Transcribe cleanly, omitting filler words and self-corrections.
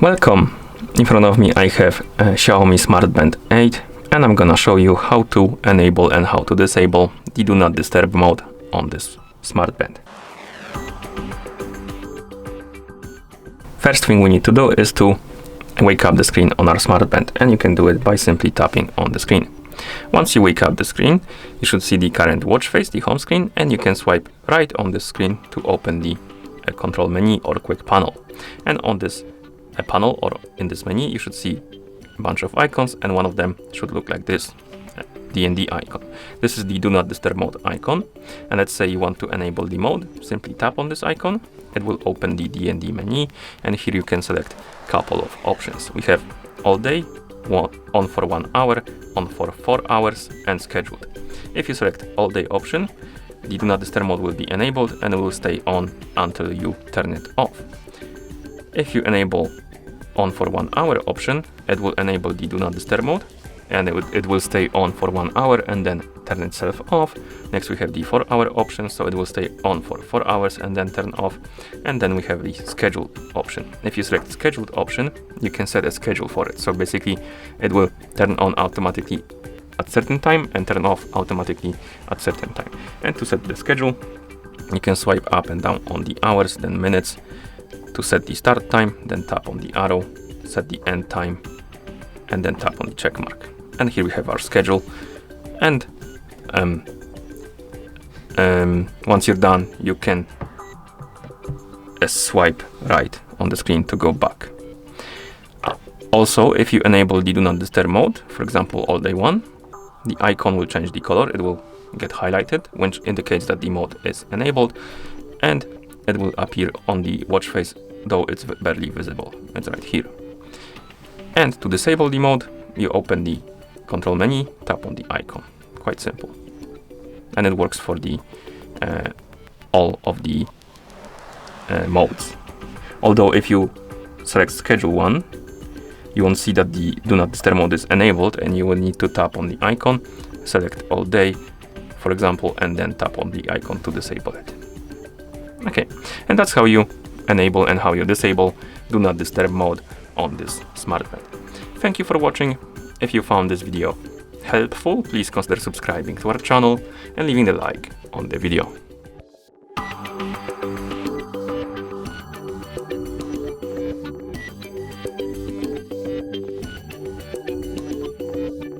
Welcome! In front of me I have a XIAOMI Smart Band 8 and I'm gonna show you how to enable and how to disable the Do Not Disturb mode on this Smart Band. First thing we need to do is to wake up the screen on our Smart Band, and you can do it by simply tapping on the screen. Once you wake up the screen, you should see the current watch face, the home screen, and you can swipe right on the screen to open the control menu or quick panel. And on this panel or in this menu, you should see a bunch of icons, and one of them should look like this, D&D icon. This is the Do Not Disturb mode icon, and let's say you want to enable the mode. Simply tap on this icon. It will open the D&D menu, and here you can select a couple of options. We have all day, on for 1 hour, on for 4 hours, and scheduled. If you select all day option, the Do Not Disturb mode will be enabled and it will stay on until you turn it off. If you enable on for 1 hour option, it will enable the Do Not Disturb mode, and it will stay on for 1 hour and then turn itself off. Next we have the 4 hour option, so it will stay on for 4 hours and then turn off. And then we have the scheduled option. If you select scheduled option, you can set a schedule for it. So basically it will turn on automatically at certain time and turn off automatically at certain time. And to set the schedule, you can swipe up and down on the hours, then minutes. To set the start time, then tap on the arrow, set the end time, and then tap on the check mark. And here we have our schedule. And once you're done, you can swipe right on the screen to go back. Also, if you enable the Do Not Disturb mode, for example, all day one, the icon will change the color. It will get highlighted, which indicates that the mode is enabled, and it will appear on the watch face, though it's barely visible. It's right here. And to disable the mode, you open the control menu, tap on the icon. Quite simple. And it works for the all of the modes. Although if you select schedule one, you won't see that the Do Not Disturb mode is enabled, and you will need to tap on the icon, select all day, for example, and then tap on the icon to disable it. Okay, and that's how you enable and how you disable Do Not Disturb mode on this Smart Band. Thank you for watching. If you found this video helpful, please consider subscribing to our channel and leaving a like on the video.